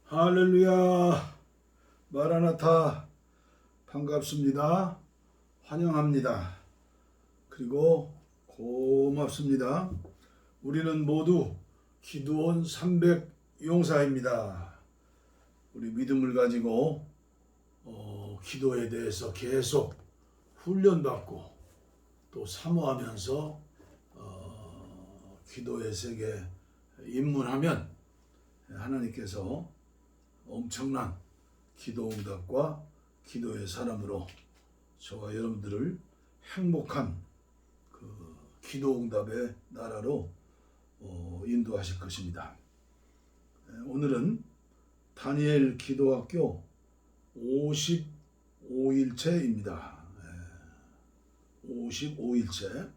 할렐루야, 마라나타, 반갑습니다. 환영합니다. 그리고 고맙습니다. 우리는 모두 기도원 300 용사입니다. 우리 믿음을 가지고 기도에 대해서 계속 훈련받고 또 사모하면서 기도의 세계에 입문하면 하나님께서 엄청난 기도 응답과 기도의 사람으로 저와 여러분들을 행복한 그 기도 응답의 나라로 인도하실 것입니다. 오늘은 다니엘 기도학교 55일째입니다. 55일째.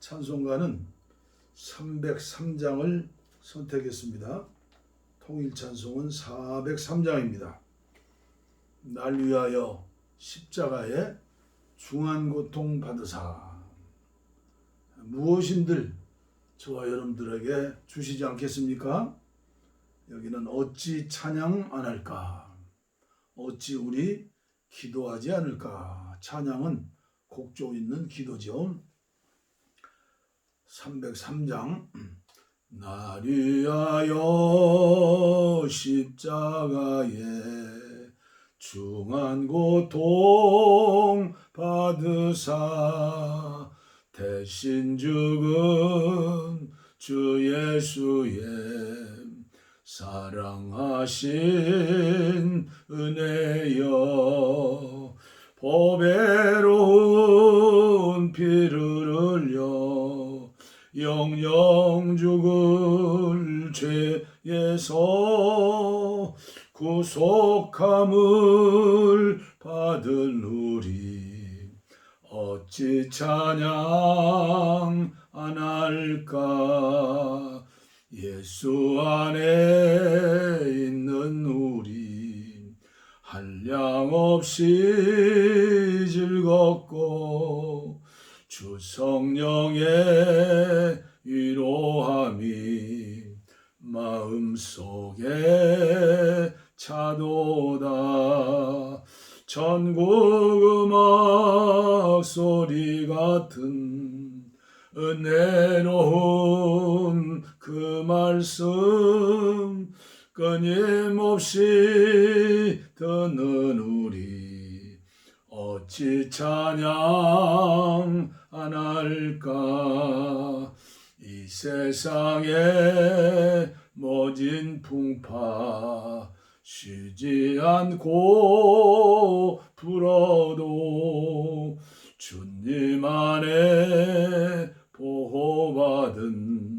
찬송가는 303장을 선택했습니다. 통일 찬송은 403장입니다. 날 위하여 십자가에 중한 고통 받으사. 무엇인들 저와 여러분들에게 주시지 않겠습니까? 여기는 어찌 찬양 안 할까? 어찌 우리 기도하지 않을까? 찬양은 곡조 있는 기도죠. 303장. 날 위하여 십자가에 중한 고통 받으사 대신 죽은 주 예수의 사랑하신 은혜여 보배로운 피를 흘려 영영 죽을 죄에서 구속함을 받은 우리 어찌 찬양 안 할까? 예수 안에 있는 우리 한량없이 즐겁고 주 성령의 위로함이 마음속에 차도다. 전국 음악 소리 같은 은혜로운 그 말씀 끊임없이 듣는 우리 어찌 찬양 안 할까? 이 세상에 모진 풍파 쉬지 않고 불어도 주님 안에 보호받은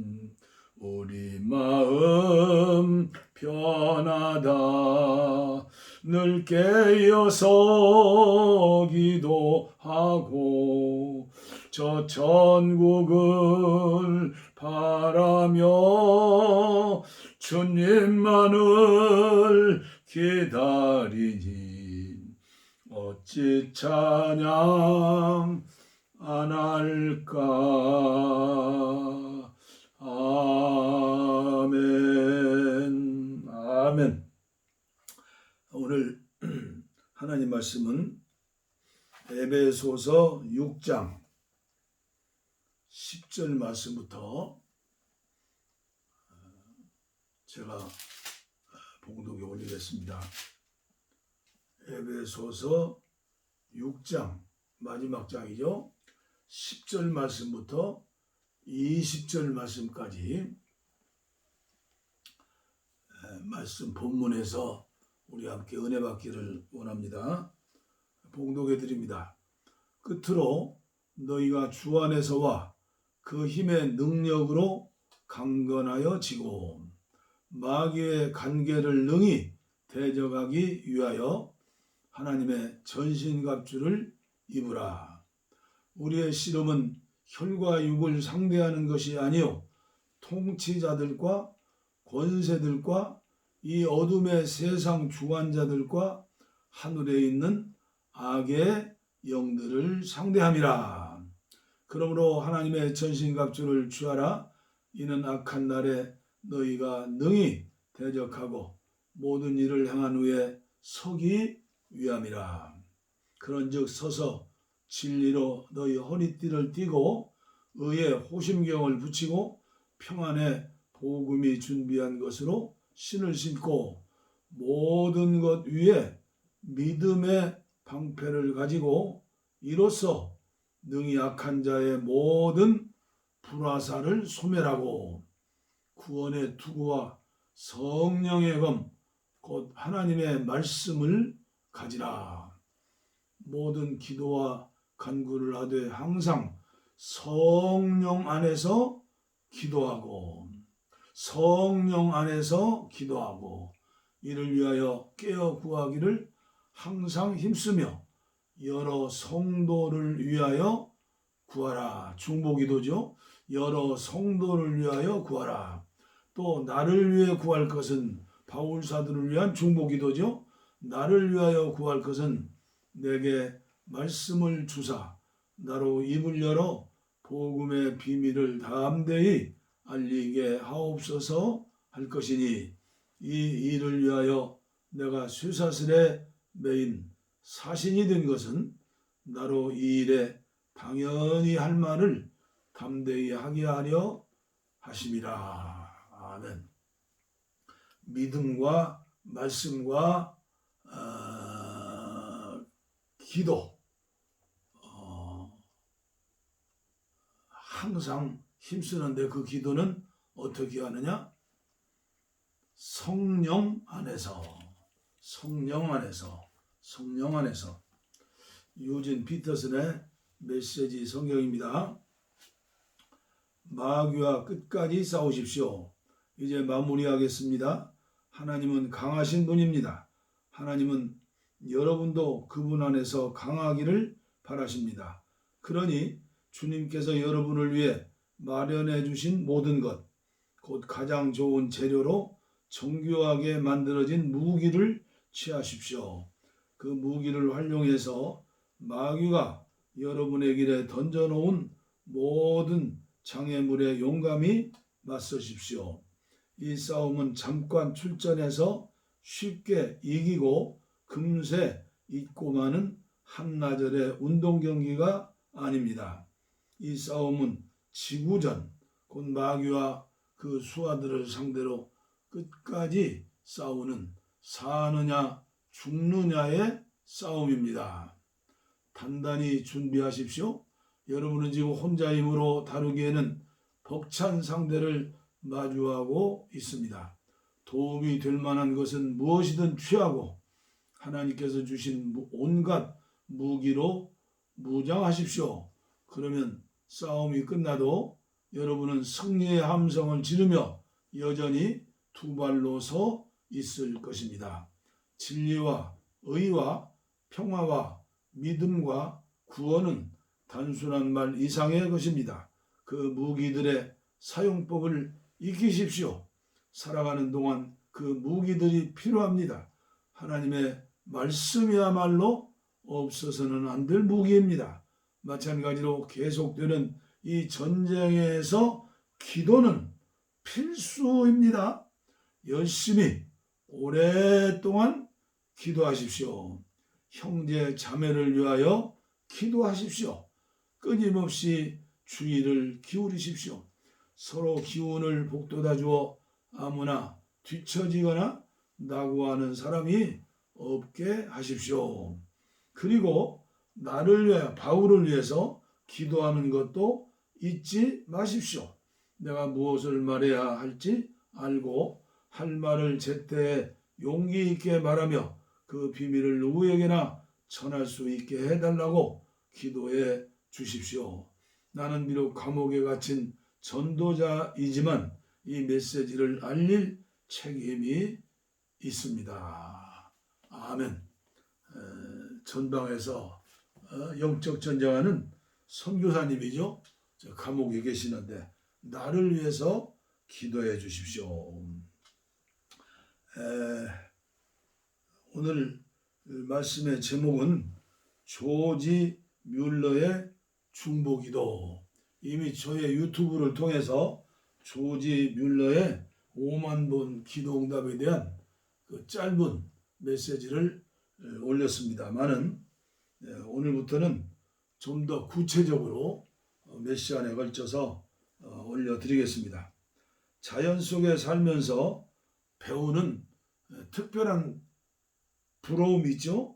우리 마음 편하다. 늘 깨어서 기도하고 저 천국을 바라며 주님만을 기다리니 어찌 찬양 안 할까? 아멘. 아멘. 오늘 하나님 말씀은 에베소서 6장 10절 말씀부터 제가 봉독에 올리겠습니다. 에베소서 6장 마지막 장이죠. 10절 말씀부터 20절 말씀까지 말씀 본문에서 우리 함께 은혜 받기를 원합니다. 봉독해 드립니다. 끝으로 너희가 주 안에서와 그 힘의 능력으로 강건하여 지고 마귀의 간계를 능히 대적하기 위하여 하나님의 전신갑주를 입으라. 우리의 씨름은 혈과 육을 상대하는 것이 아니요 통치자들과 권세들과 이 어둠의 세상 주관자들과 하늘에 있는 악의 영들을 상대함이라. 그러므로 하나님의 전신갑주를 취하라. 이는 악한 날에 너희가 능히 대적하고 모든 일을 행한 후에 서기 위함이라. 그런즉 서서 진리로 너희 허리띠를 띠고 의의 호심경을 붙이고 평안의 복음이 준비한 것으로 신을 신고 모든 것 위에 믿음의 방패를 가지고 이로써 능히 약한 자의 모든 불화살을 소멸하고 구원의 투구와 성령의 검 곧 하나님의 말씀을 가지라. 모든 기도와 간구를 하되 항상 성령 안에서 기도하고 이를 위하여 깨어 구하기를 항상 힘쓰며 여러 성도를 위하여 구하라. 중보기도죠. 여러 성도를 위하여 구하라. 또 나를 위해 구할 것은 바울사도를 위한 중보기도죠. 나를 위하여 구할 것은 내게 말씀을 주사 나로 입을 열어 복음의 비밀을 담대히 알리게 하옵소서 할 것이니 이 일을 위하여 내가 쇠사슬에 매인 사신이 된 것은 나로 이 일에 당연히 할 말을 담대히 하게 하려 하심이라. 아멘. 믿음과 말씀과 기도 항상 힘쓰는데 그 기도는 어떻게 하느냐? 성령 안에서 유진 피터슨의 메시지 성경입니다. 마귀와 끝까지 싸우십시오. 이제 마무리하겠습니다. 하나님은 강하신 분입니다. 하나님은 여러분도 그분 안에서 강하기를 바라십니다. 그러니 주님께서 여러분을 위해 마련해 주신 모든 것, 곧 가장 좋은 재료로 정교하게 만들어진 무기를 취하십시오. 그 무기를 활용해서 마귀가 여러분의 길에 던져놓은 모든 장애물에 용감히 맞서십시오. 이 싸움은 잠깐 출전해서 쉽게 이기고 금세 잊고 마는 한나절의 운동 경기가 아닙니다. 이 싸움은 지구전, 곧 마귀와 그 수하들을 상대로 끝까지 싸우는 사느냐 죽느냐의 싸움입니다. 단단히 준비하십시오. 여러분은 지금 혼자 힘으로 다루기에는 벅찬 상대를 마주하고 있습니다. 도움이 될 만한 것은 무엇이든 취하고 하나님께서 주신 온갖 무기로 무장하십시오. 그러면 싸움이 끝나도 여러분은 승리의 함성을 지르며 여전히 두 발로 서 있을 것입니다. 진리와 의와 평화와 믿음과 구원은 단순한 말 이상의 것입니다. 그 무기들의 사용법을 익히십시오. 살아가는 동안 그 무기들이 필요합니다. 하나님의 말씀이야말로 없어서는 안 될 무기입니다. 마찬가지로 계속되는 이 전쟁에서 기도는 필수입니다. 열심히 오랫동안 기도하십시오. 형제 자매를 위하여 기도하십시오. 끊임없이 주의를 기울이십시오. 서로 기운을 북돋아 주어 아무나 뒤처지거나 낙오하는 사람이 없게 하십시오. 그리고 나를 위하여 바울을 위해서 기도하는 것도 잊지 마십시오. 내가 무엇을 말해야 할지 알고 할 말을 제때 용기 있게 말하며 그 비밀을 누구에게나 전할 수 있게 해달라고 기도해 주십시오. 나는 비록 감옥에 갇힌 전도자이지만 이 메시지를 알릴 책임이 있습니다. 아멘. 전방에서 영적 전쟁하는 선교사님이죠. 감옥에 계시는데 나를 위해서 기도해 주십시오. 오늘 말씀의 제목은 조지 뮬러의 중보기도. 이미 저의 유튜브를 통해서 조지 뮬러의 5만 번 기도응답에 대한 그 짧은 메시지를 올렸습니다만은 오늘부터는 좀 더 구체적으로 몇 시간에 걸쳐서 올려드리겠습니다. 자연 속에 살면서 배우는 특별한 부러움이 있죠.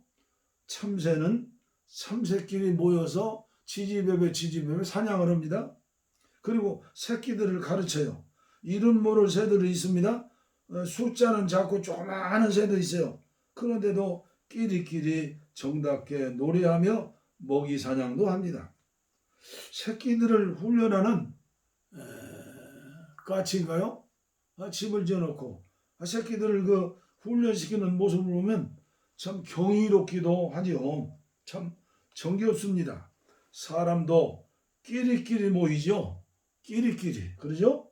참새는 참새끼리 모여서 지지배배 사냥을 합니다. 그리고 새끼들을 가르쳐요. 이름 모를 새들이 있습니다. 숫자는 작고 조그마한 새도 있어요. 그런데도 끼리끼리 정답게 노래하며 먹이 사냥도 합니다. 새끼들을 훈련하는 까치인가요? 집을 지어놓고 새끼들을 그 훈련시키는 모습을 보면 참 경이롭기도 하죠. 참 정겹습니다. 사람도 끼리끼리 모이죠. 끼리끼리. 그러죠?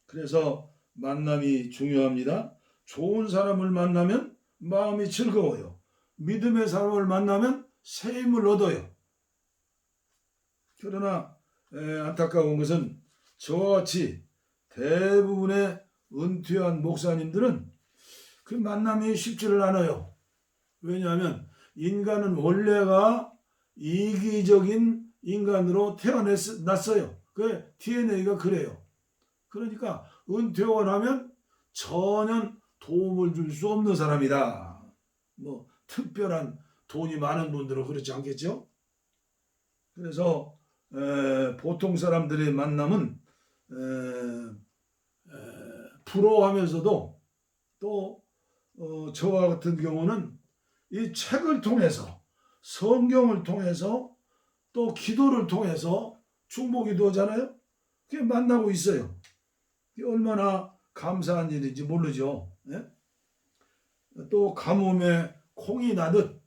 그래서 만남이 중요합니다. 좋은 사람을 만나면 마음이 즐거워요. 믿음의 사람을 만나면 새 힘을 얻어요. 그러나 안타까운 것은 저와 같이 대부분의 은퇴한 목사님들은 그 만남이 쉽지를 않아요. 왜냐하면 인간은 원래가 이기적인 인간으로 태어났어요. 그 DNA가 그래요. 그러니까 은퇴원 하면 전혀 도움을 줄 수 없는 사람이다. 뭐 특별한 돈이 많은 분들은 그렇지 않겠죠? 그래서 보통 사람들의 만남은 부러워하면서도 또 저와 같은 경우는 이 책을 통해서 성경을 통해서 또 기도를 통해서 중보기도 하잖아요. 그게 만나고 있어요. 그게 얼마나 감사한 일인지 모르죠. 예? 또 가뭄에 콩이 나듯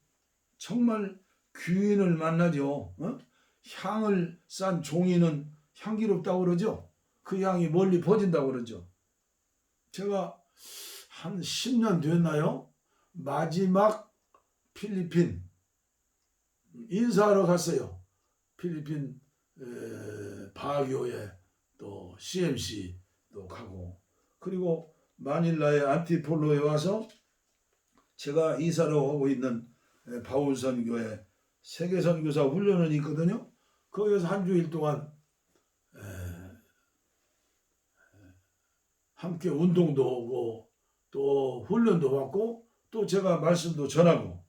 정말 귀인을 만나죠. 향을 싼 종이는 향기롭다고 그러죠. 그 향이 멀리 퍼진다고 그러죠. 제가 한 10년 됐나요? 마지막 필리핀 인사하러 갔어요. 필리핀 바교에 또 CMC도 가고, 그리고 마닐라의 안티폴로에 와서 제가 이사로 하고 있는 바울선교회 세계선교사 훈련원이 있거든요. 거기서 한 주일 동안 함께 운동도 오고 또 훈련도 받고 또 제가 말씀도 전하고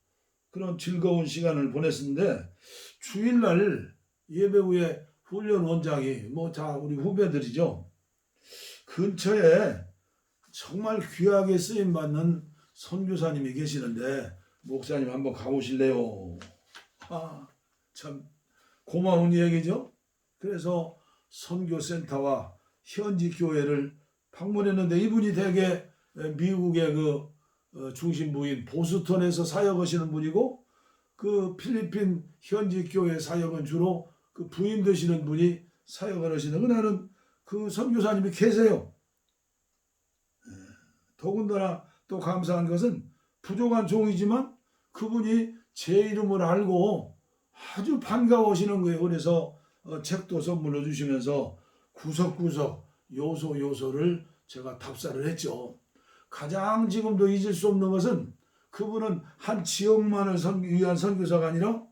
그런 즐거운 시간을 보냈는데, 주일날 예배 후에 훈련 원장이 뭐 다 우리 후배들이죠. 근처에 정말 귀하게 쓰임 받는 선교사님이 계시는데 목사님 한번 가보실래요? 참 고마운 얘기죠. 그래서 선교센터와 현지 교회를 방문했는데 이분이 되게 미국의 그 중심부인 보스턴에서 사역하시는 분이고, 그 필리핀 현지 교회 사역은 주로 그 부임 되시는 분이 사역을 하시는, 그날은 그 선교사님이 계세요. 더군다나 또 감사한 것은 부족한 종이지만 그분이 제 이름을 알고 아주 반가워하시는 거예요. 그래서 책도 선물로 주시면서 구석구석 요소를 제가 답사를 했죠. 가장 지금도 잊을 수 없는 것은 그분은 한 지역만을 위한 선교사가 아니라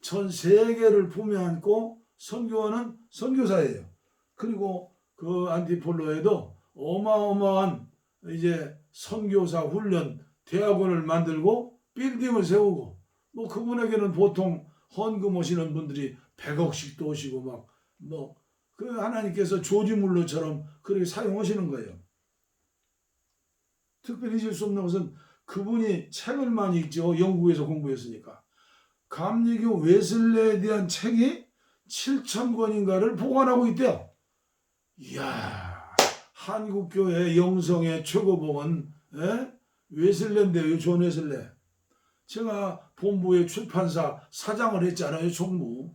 전 세계를 품에 안고 선교하는 선교사예요. 그리고 그 안티폴로에도 어마어마한 이제 선교사 훈련 대학원을 만들고 빌딩을 세우고, 뭐 그분에게는 보통 헌금 오시는 분들이 100억씩도 오시고 막 뭐 그 하나님께서 조지물로처럼 그렇게 사용하시는 거예요. 특별히 잊을 수 없는 것은 그분이 책을 많이 읽죠. 영국에서 공부했으니까. 감리교 웨슬레에 대한 책이 7,000권인가를 보관하고 있대요. 이야, 한국교회 영성의 최고봉은 웨슬레인데요. 존 웨슬레. 제가 본부의 출판사 사장을 했잖아요. 총무.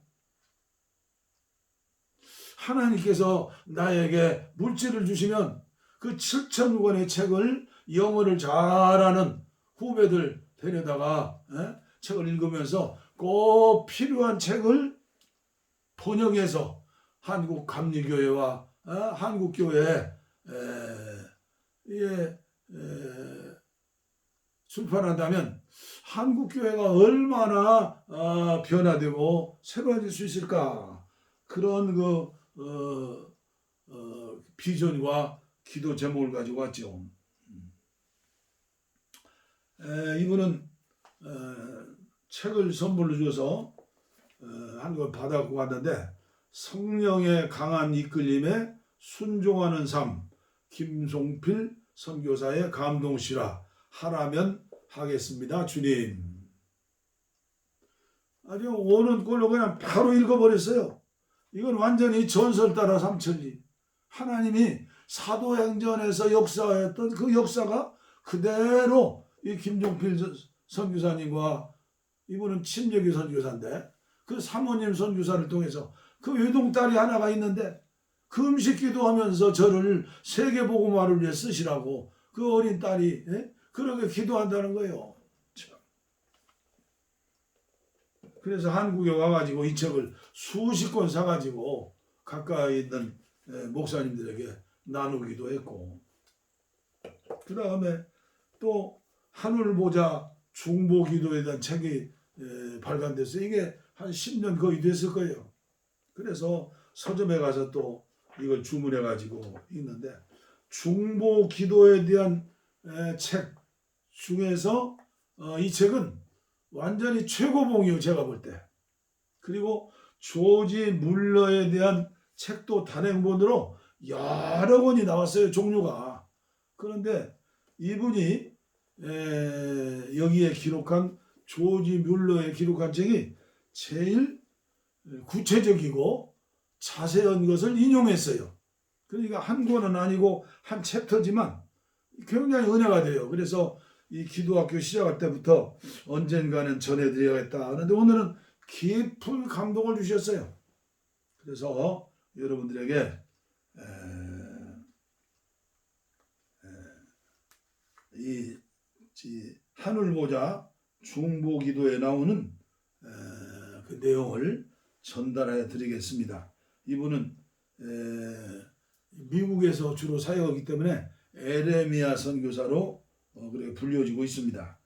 하나님께서 나에게 물질을 주시면 그 7,000권의 책을 영어를 잘하는 후배들 데려다가 책을 읽으면서 꼭 필요한 책을 번역해서 한국 감리교회와 한국교회에 출판한다면 한국 교회가 얼마나 변화되고 새로워질 수 있을까? 그런 비전과 기도 제목을 가지고 왔죠. 이분은 책을 선물로 줘서 한 걸 받아갖고 왔는데, 성령의 강한 이끌림에 순종하는 삶, 김종필 선교사의 감동시라, 하라면 하겠습니다 주님. 아주 오는 꼴로 그냥 바로 읽어버렸어요. 이건 완전히 전설 따라 삼천리. 하나님이 사도행전에서 역사했던 그 역사가 그대로 이 김종필 선교사님과, 이분은 친정교 선교사인데 그 사모님 선교사를 통해서 그 외동딸이 하나가 있는데 그 음식 기도하면서 저를 세계복음화를 위해 쓰시라고 그 어린 딸이 그렇게 기도한다는 거예요. 참. 그래서 한국에 와가지고 이 책을 수십 권 사가지고 가까이 있는 목사님들에게 나누기도 했고, 그 다음에 또 하늘 보자 중보기도에 대한 책이 발간됐어요. 이게 한 10년 거의 됐을 거예요. 그래서 서점에 가서 또 이걸 주문해 가지고 있는데, 중보기도에 대한 책 중에서 이 책은 완전히 최고봉이에요, 제가 볼 때. 그리고 조지 물러에 대한 책도 단행본으로 여러 권이 나왔어요, 종류가. 그런데 이분이 여기에 기록한, 조지 뮬러에 기록한 책이 제일 구체적이고 자세한 것을 인용했어요. 그러니까 한 권은 아니고 한 챕터지만 굉장히 은혜가 돼요. 그래서 이 기도학교 시작할 때부터 언젠가는 전해드려야겠다 하는데 오늘은 깊은 감동을 주셨어요. 그래서 여러분들에게 이 하늘보자 중보기도에 나오는 그 내용을 전달해 드리겠습니다. 이분은 미국에서 주로 사역하기 때문에 에레미야 선교사로 그렇게 불려지고 있습니다.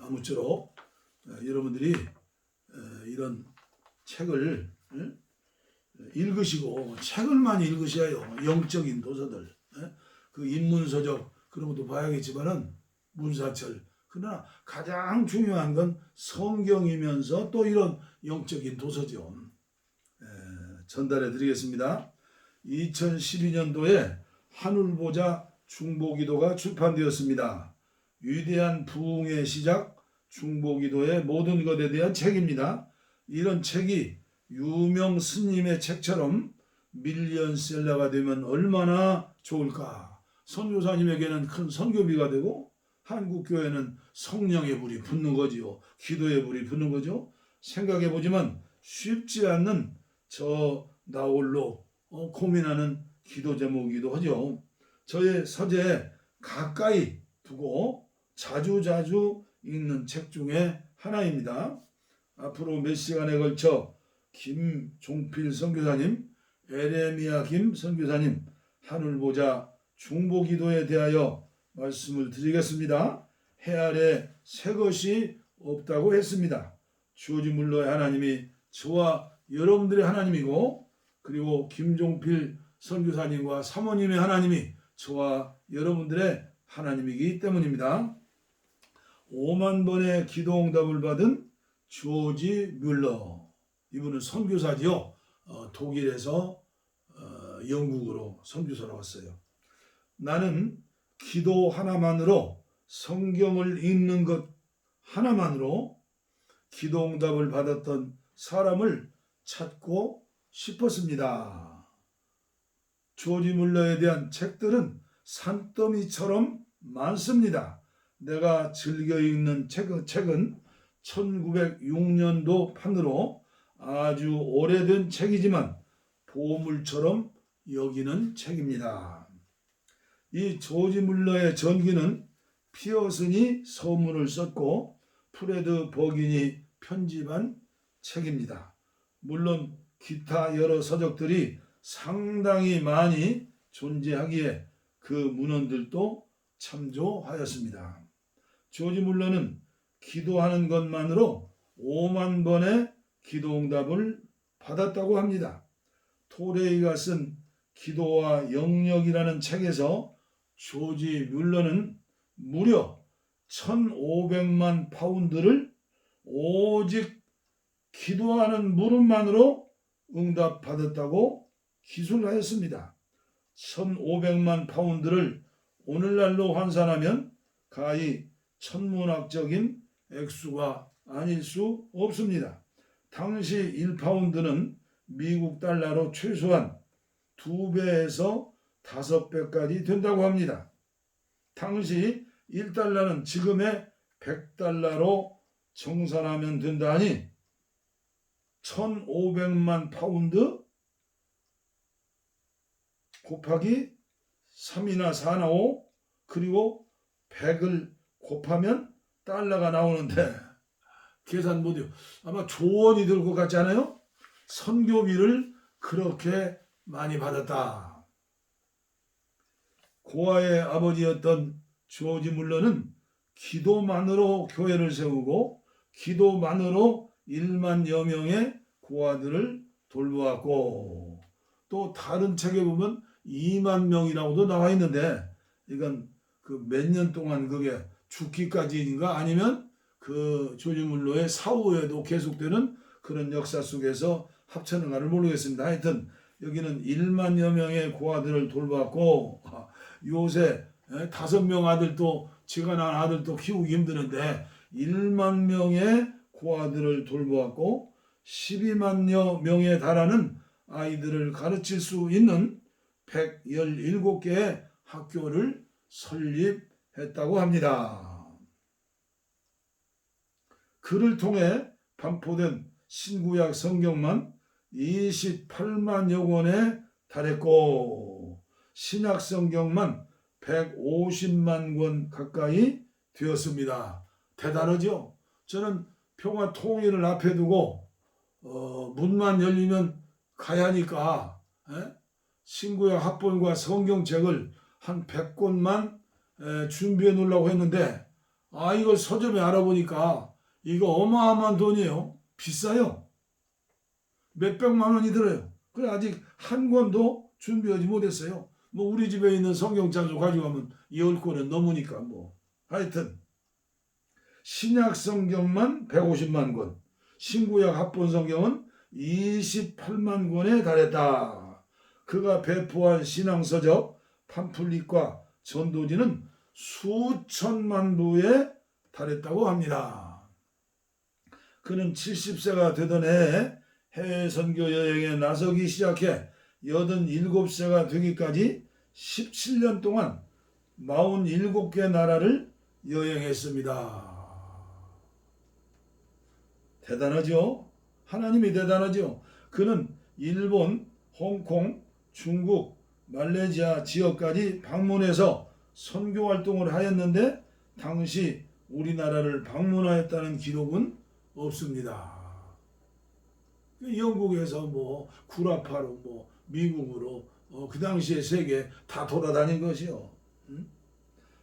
아무쪼록 여러분들이 이런 책을 읽으시고, 책을 많이 읽으셔요. 영적인 도서들, 그 인문서적 그런 것도 봐야겠지만은 문사철, 그러나 가장 중요한 건 성경이면서 또 이런 영적인 도서죠. 전달해 드리겠습니다. 2012년도에 하늘보자 중보기도가 출판되었습니다. 위대한 부흥의 시작, 중보기도의 모든 것에 대한 책입니다. 이런 책이 유명 스님의 책처럼 밀리언셀러가 되면 얼마나 좋을까. 선교사님에게는 큰 선교비가 되고 한국교회는 성령의 불이 붙는 거지요. 기도의 불이 붙는 거죠. 생각해 보지만 쉽지 않는 나 홀로 고민하는 기도 제목이기도 하죠. 저의 서재에 가까이 두고 자주자주 읽는 책 중에 하나입니다. 앞으로 몇 시간에 걸쳐 김종필 선교사님, 에레미야 김 선교사님, 하늘보자 중보기도에 대하여 말씀을 드리겠습니다. 해 아래 새 것이 없다고 했습니다. 조지 물러의 하나님이 저와 여러분들의 하나님이고, 그리고 김종필 선교사님과 사모님의 하나님이 저와 여러분들의 하나님이기 때문입니다. 5만 번의 기도응답을 받은 조지 뮬러, 이분은 선교사지요. 독일에서 영국으로 선교사로 왔어요. 나는 기도 하나만으로, 성경을 읽는 것 하나만으로 기도응답을 받았던 사람을 찾고 싶었습니다. 조지 물러에 대한 책들은 산더미처럼 많습니다. 내가 즐겨 읽는 책은 1906년도 판으로 아주 오래된 책이지만 보물처럼 여기는 책입니다. 이 조지 물러의 전기는 피어슨이 서문을 썼고 프레드 버긴이 편집한 책입니다. 물론 기타 여러 서적들이 상당히 많이 존재하기에 그 문헌들도 참조하였습니다. 조지 물러는 기도하는 것만으로 5만 번의 기도응답을 받았다고 합니다. 토레이가 쓴 기도와 영역이라는 책에서 조지 뮬러는 무려 1,500만 파운드를 오직 기도하는 물음만으로 응답받았다고 기술하였습니다. 1,500만 파운드를 오늘날로 환산하면 가히 천문학적인 액수가 아닐 수 없습니다. 당시 1파운드는 미국 달러로 최소한 2배에서 5배까지 된다고 합니다. 당시 1달러는 지금의 100달러로 정산하면 된다니 1,500만 파운드 곱하기 3이나 4나 5 그리고 100을 곱하면 달러가 나오는데 계산 못해요. 아마 조원이 될 것 같지 않아요? 선교비를 그렇게 많이 받았다. 고아의 아버지였던 조지 물러는 기도만으로 교회를 세우고 기도만으로 1만여 명의 고아들을 돌보았고 또 다른 책에 보면 2만 명이라고도 나와 있는데 이건 그 몇 년 동안 그게 죽기까지인가 아니면 그 조지 물러의 사후에도 계속되는 그런 역사 속에서 합쳤는가를 모르겠습니다. 하여튼 여기는 1만여 명의 고아들을 돌봤고 요새 5명 아들도 지가 낳은 아들도 키우기 힘드는데 1만 명의 고아들을 돌보았고 12만여 명에 달하는 아이들을 가르칠 수 있는 117개의 학교를 설립했다고 합니다. 그를 통해 반포된 신구약 성경만 28만여 권에 달했고 신약 성경만 150만 권 가까이 되었습니다. 대단하죠? 저는 평화 통일을 앞에 두고 문만 열리면 가야 하니까 신구약 합본과 성경책을 한 100권만 준비해 놓으려고 했는데 이걸 서점에 알아보니까 이거 어마어마한 돈이에요. 비싸요. 몇백만 원이 들어요. 그래 아직 한 권도 준비하지 못했어요. 뭐 우리 집에 있는 성경책을 가져가면 10권은 넘으니까 뭐. 하여튼 신약 성경만 150만 권, 신구약 합본 성경은 28만 권에 달했다. 그가 배포한 신앙서적, 팜플릿과 전도지는 수천만 부에 달했다고 합니다. 그는 70세가 되던 해에 해외 선교 여행에 나서기 시작해 87세가 되기까지 17년 동안 47개 나라를 여행했습니다. 대단하죠? 하나님이 대단하죠? 그는 일본, 홍콩, 중국, 말레이시아 지역까지 방문해서 선교 활동을 하였는데 당시 우리나라를 방문하였다는 기록은 없습니다. 영국에서 뭐 구라파로 뭐 미국으로 그 당시에 세계 다 돌아다닌 것이요.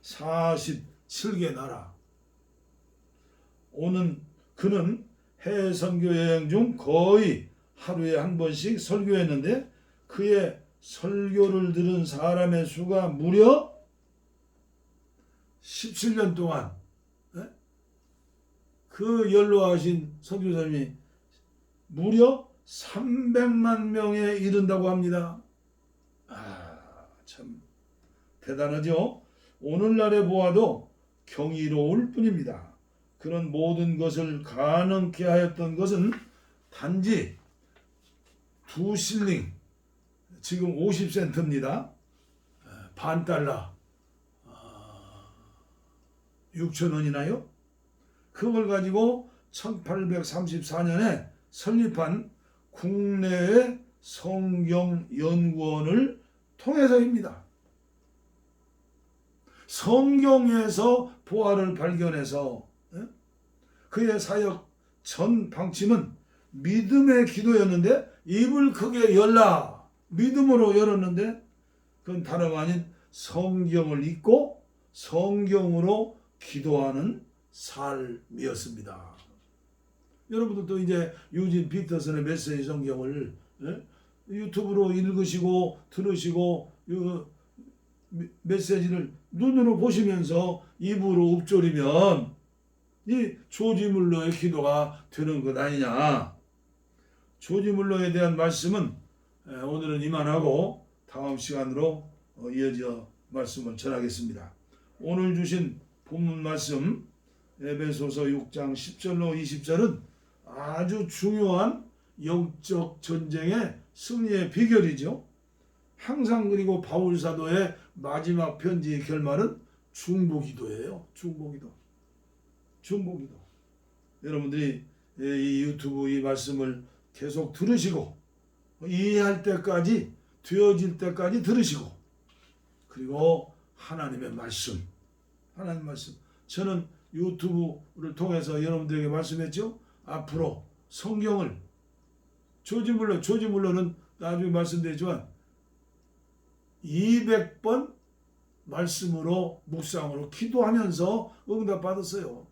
47개 나라. 그는 해외 선교 여행 중 거의 하루에 한 번씩 설교했는데 그의 설교를 들은 사람의 수가 무려 17년 동안 그 연로하신 선교사님이 무려 300만 명에 이른다고 합니다. 참 대단하죠? 오늘날에 보아도 경이로울 뿐입니다. 그런 모든 것을 가능케 하였던 것은 단지 2실링, 지금 50센트입니다. 반 달러, 6,000원이나요? 그걸 가지고 1834년에 설립한 국내의 성경연구원을 통해서입니다. 성경에서 보화를 발견해서 그의 사역 전 방침은 믿음의 기도였는데 입을 크게 열라. 믿음으로 열었는데 그건 다름 아닌 성경을 읽고 성경으로 기도하는 삶이었습니다. 여러분들도 이제 유진 피터슨의 메시지 성경을 유튜브로 읽으시고 들으시고 메시지를 눈으로 보시면서 입으로 읊조리면 이 조지 물러의 기도가 되는 것 아니냐. 조지 물러에 대한 말씀은 오늘은 이만하고 다음 시간으로 이어져 말씀을 전하겠습니다. 오늘 주신 본문 말씀 에베소서 6장 10절로 20절은 아주 중요한 영적 전쟁의 승리의 비결이죠. 항상 그리고 바울 사도의 마지막 편지의 결말은 중보기도예요. 중보기도. 여러분들이 이 유튜브 이 말씀을 계속 들으시고 이해할 때까지 되어질 때까지 들으시고 그리고 하나님 말씀 저는 유튜브를 통해서 여러분들에게 말씀했죠. 앞으로 성경을 조지 물러는 나중에 말씀드리지만 200번 말씀으로 묵상으로 기도하면서 응답받았어요.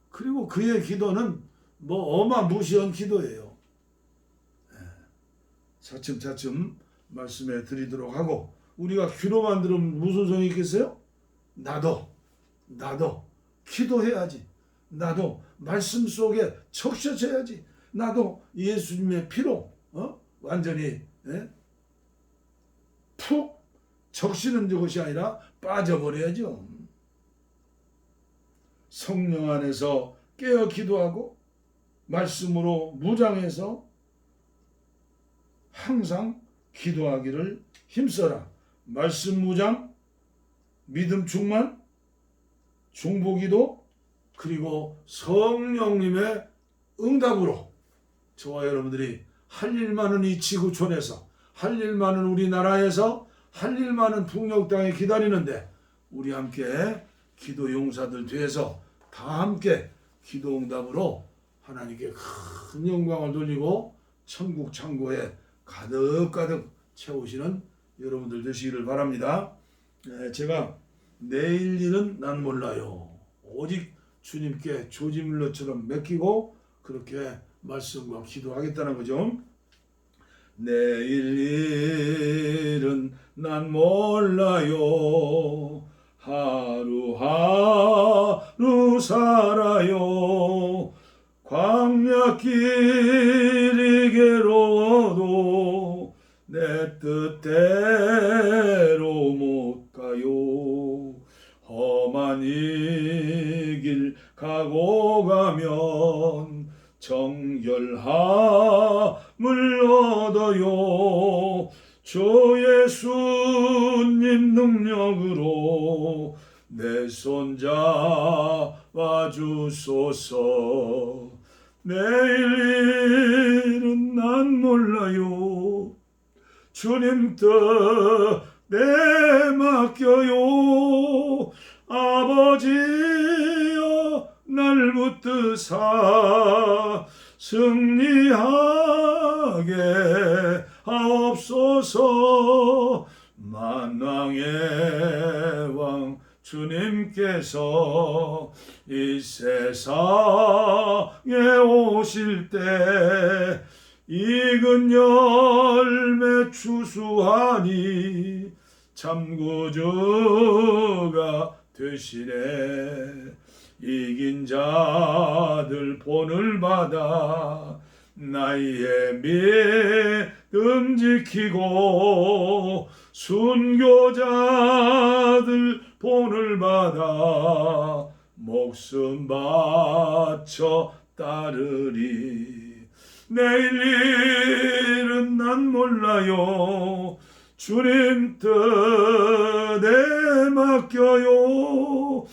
그리고 그의 기도는 어마무시한 기도예요. 차츰차츰 말씀해 드리도록 하고 우리가 귀로만 들으면 무슨 소용이 있겠어요? 나도 기도해야지. 나도 말씀 속에 적셔져야지. 나도 예수님의 피로 완전히 푹 적시는 것이 아니라 빠져버려야죠. 성령 안에서 깨어 기도하고 말씀으로 무장해서 항상 기도하기를 힘써라. 말씀 무장, 믿음 충만, 중보기도 그리고 성령님의 응답으로 저와 여러분들이 할 일 많은 이 지구촌에서 할 일 많은 우리나라에서 할 일 많은 북녘 땅에 기다리는데 우리 함께 기도 용사들 뒤에서 다 함께 기도 응답으로 하나님께 큰 영광을 돌리고 천국 창고에 가득가득 채우시는 여러분들 되시기를 바랍니다. 제가 내일 일은 난 몰라요. 오직 주님께 조지 물러처럼 맡기고 그렇게 말씀과 기도하겠다는 거죠. 내일 일은 난 몰라요. 하루하루 살아요. 광야길이 괴로워도 내 뜻대로 못 가요. 험한 이 길 가고 가면 정결함을 얻어요. 주 예수님 능력으로 내 손 잡아 주소서. 내일 일은 난 몰라요. 주님 뜻에 맡겨요. 아버지여 날 붙드사 승리하게 하옵소서. 만왕의 왕 주님께서 이 세상에 오실 때 익은 열매 추수하니 참구주가 되시네. 이긴 자들 본을 받아 나의 믿음 지키고 순교자들 본을 받아 목숨 바쳐 따르리. 내일 일은 난 몰라요. 주님 뜻에 맡겨요.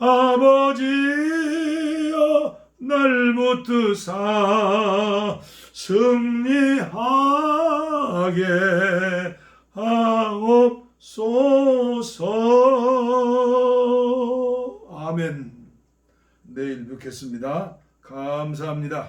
아버지여 날 붙드사 승리하게 하옵소서. 아멘. 내일 뵙겠습니다. 감사합니다.